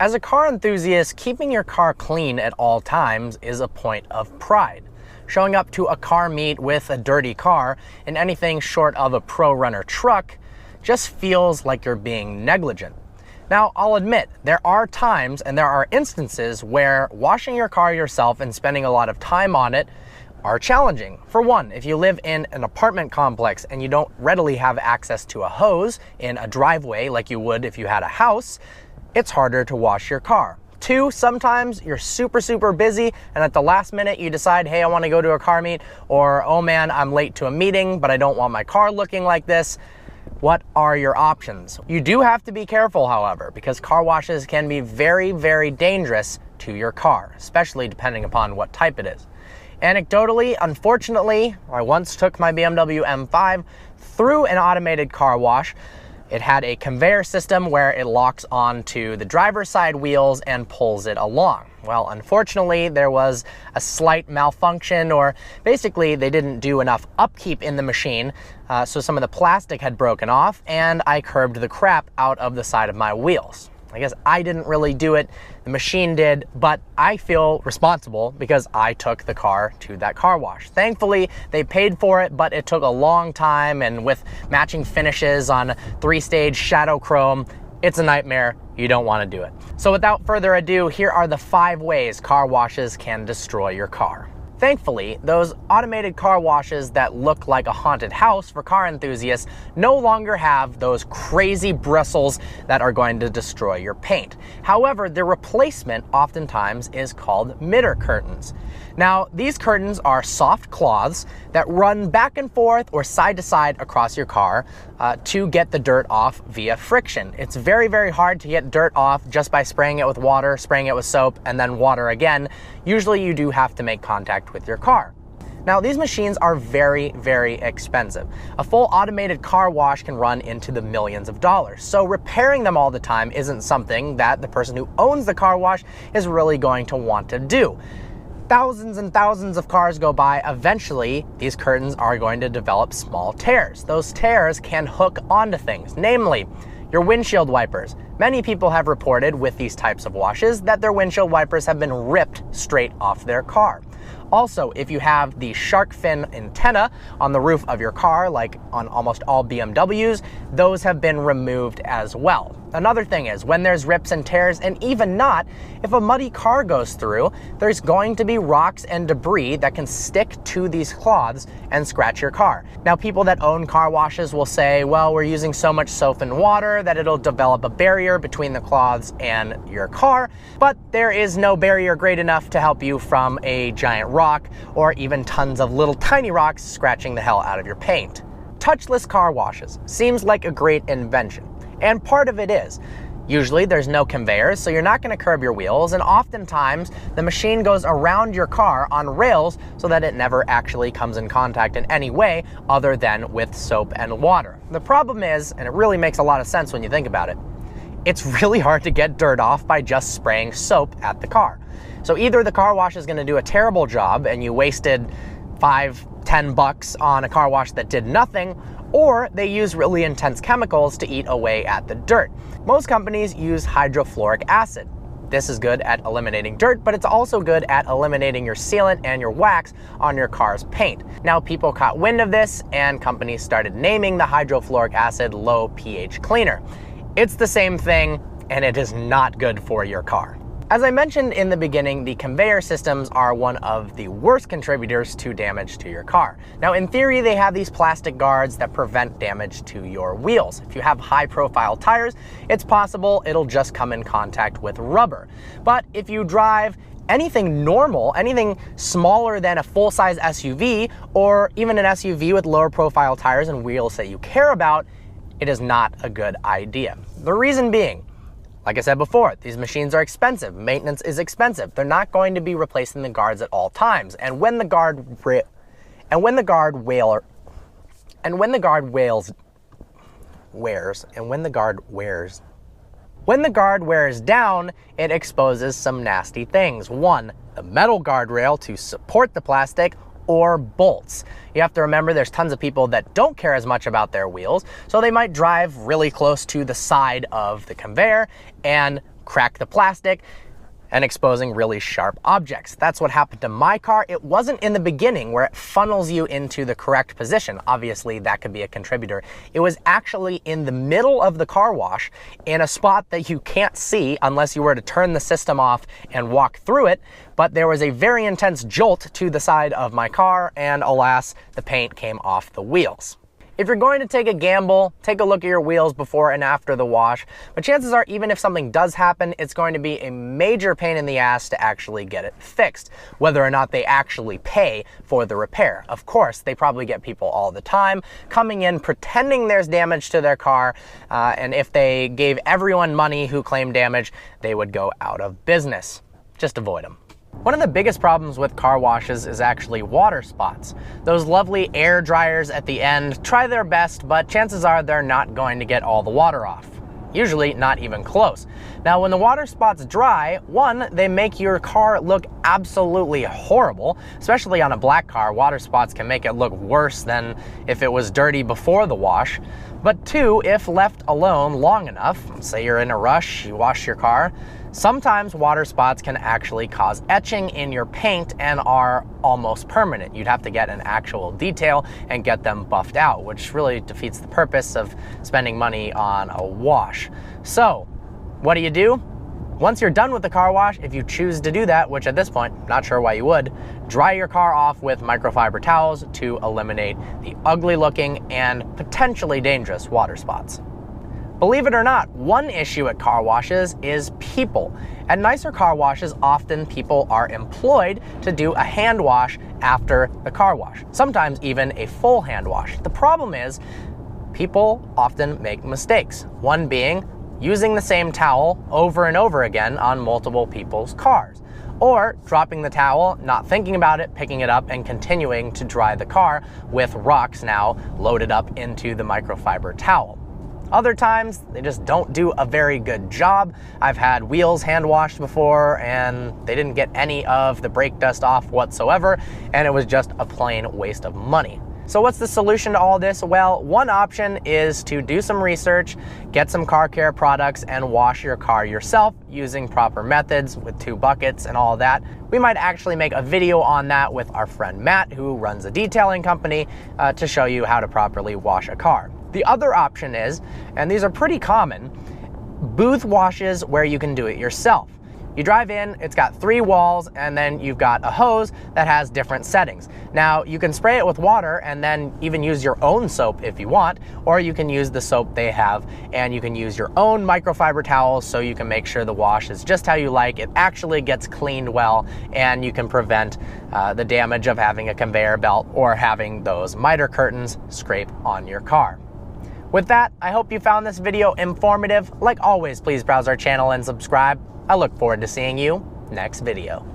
As a car enthusiast, keeping your car clean at all times is a point of pride. Showing up to a car meet with a dirty car in anything short of a pro runner truck just feels like you're being negligent. Now, I'll admit, there are times and there are instances where washing your car yourself and spending a lot of time on it are challenging. For one, if you live in an apartment complex and you don't readily have access to a hose in a driveway like you would if you had a house, it's harder to wash your car. Two, sometimes you're super busy and at the last minute you decide, hey, I want to go to a car meet, or oh man, I'm late to a meeting, but I don't want my car looking like this. What are your options? You do have to be careful, however, because car washes can be very dangerous to your car, especially depending upon what type it is. Anecdotally, unfortunately, I once took my BMW M5 through an automated car wash. It had a conveyor system where it locks onto the driver's side wheels and pulls it along. Well, unfortunately, there was a slight malfunction, or basically they didn't do enough upkeep in the machine, so some of the plastic had broken off and I curbed the crap out of the side of my wheels. I guess I didn't really do it, the machine did, but I feel responsible because I took the car to that car wash. Thankfully, they paid for it, but it took a long time, and with matching finishes on 3-stage shadow chrome, it's a nightmare. You don't want to do it. So without further ado, here are the 5 ways car washes can destroy your car. Thankfully, those automated car washes that look like a haunted house for car enthusiasts no longer have those crazy bristles that are going to destroy your paint. However, the replacement oftentimes is called midder curtains. Now, these curtains are soft cloths that run back and forth or side to side across your car to get the dirt off via friction. It's very hard to get dirt off just by spraying it with water, spraying it with soap, and then water again. Usually you do have to make contact with your car. Now, these machines are very expensive. A full automated car wash can run into the millions of dollars. So repairing them all the time isn't something that the person who owns the car wash is really going to want to do. Thousands and thousands of cars go by. Eventually, these curtains are going to develop small tears. Those tears can hook onto things, namely your windshield wipers. Many people have reported with these types of washes that their windshield wipers have been ripped straight off their car. Also, if you have the shark fin antenna on the roof of your car, like on almost all BMWs, those have been removed as well. Another thing is, when there's rips and tears, and even not, if a muddy car goes through, there's going to be rocks and debris that can stick to these cloths and scratch your car. Now, people that own car washes will say, well, we're using so much soap and water that it'll develop a barrier between the cloths and your car, but there is no barrier great enough to help you from a giant rock or even tons of little tiny rocks scratching the hell out of your paint. Touchless car washes seems like a great invention. And part of it is. Usually there's no conveyors, so you're not going to curb your wheels, and oftentimes the machine goes around your car on rails so that it never actually comes in contact in any way other than with soap and water. The problem is, and it really makes a lot of sense when you think about it, it's really hard to get dirt off by just spraying soap at the car. So either the car wash is going to do a terrible job and you wasted $5-10 on a car wash that did nothing, or they use really intense chemicals to eat away at the dirt. Most companies use hydrofluoric acid. This is good at eliminating dirt, but it's also good at eliminating your sealant and your wax on your car's paint. Now, people caught wind of this and companies started naming the hydrofluoric acid low pH cleaner. It's the same thing, and it is not good for your car. As I mentioned in the beginning, the conveyor systems are one of the worst contributors to damage to your car. Now, in theory, they have these plastic guards that prevent damage to your wheels. If you have high-profile tires, it's possible it'll just come in contact with rubber. But if you drive anything normal, anything smaller than a full-size SUV, or even an SUV with lower profile tires and wheels that you care about, it is not a good idea. The reason being, like I said before, these machines are expensive. Maintenance is expensive. They're not going to be replacing the guards at all times. And when the guard wears down, it exposes some nasty things. One, the metal guardrail to support the plastic, or bolts. You have to remember there's tons of people that don't care as much about their wheels, so they might drive really close to the side of the conveyor and crack the plastic, and exposing really sharp objects. That's what happened to my car. It wasn't in the beginning where it funnels you into the correct position. Obviously, that could be a contributor. It was actually in the middle of the car wash in a spot that you can't see unless you were to turn the system off and walk through it. But there was a very intense jolt to the side of my car, and alas, the paint came off the wheels. If you're going to take a gamble, take a look at your wheels before and after the wash, but chances are even if something does happen, it's going to be a major pain in the ass to actually get it fixed, whether or not they actually pay for the repair. Of course, they probably get people all the time coming in pretending there's damage to their car, and if they gave everyone money who claimed damage, they would go out of business. Just avoid them. One of the biggest problems with car washes is actually water spots. Those lovely air dryers at the end try their best, but chances are they're not going to get all the water off. Usually not even close. Now, when the water spots dry, one, they make your car look absolutely horrible, especially on a black car. Water spots can make it look worse than if it was dirty before the wash. But two, if left alone long enough, say you're in a rush, you wash your car, sometimes water spots can actually cause etching in your paint and are almost permanent. You'd have to get an actual detail and get them buffed out, which really defeats the purpose of spending money on a wash. So, what do? Once you're done with the car wash, if you choose to do that, which at this point, not sure why you would, dry your car off with microfiber towels to eliminate the ugly looking and potentially dangerous water spots. Believe it or not, one issue at car washes is people. At nicer car washes, often people are employed to do a hand wash after the car wash, sometimes even a full hand wash. The problem is, people often make mistakes. One being using the same towel over and over again on multiple people's cars, or dropping the towel, not thinking about it, picking it up, and continuing to dry the car with rocks now loaded up into the microfiber towel. Other times, they just don't do a very good job. I've had wheels hand washed before and they didn't get any of the brake dust off whatsoever, and it was just a plain waste of money. So what's the solution to all this? Well, one option is to do some research, get some car care products, and wash your car yourself using proper methods with 2 buckets and all that. We might actually make a video on that with our friend Matt, who runs a detailing company, to show you how to properly wash a car. The other option is, and these are pretty common, booth washes where you can do it yourself. You drive in, it's got 3 walls, and then you've got a hose that has different settings. Now, you can spray it with water and then even use your own soap if you want, or you can use the soap they have, and you can use your own microfiber towels so you can make sure the wash is just how you like. It actually gets cleaned well, and you can prevent the damage of having a conveyor belt or having those miter curtains scrape on your car. With that, I hope you found this video informative. Like always, please browse our channel and subscribe. I look forward to seeing you next video.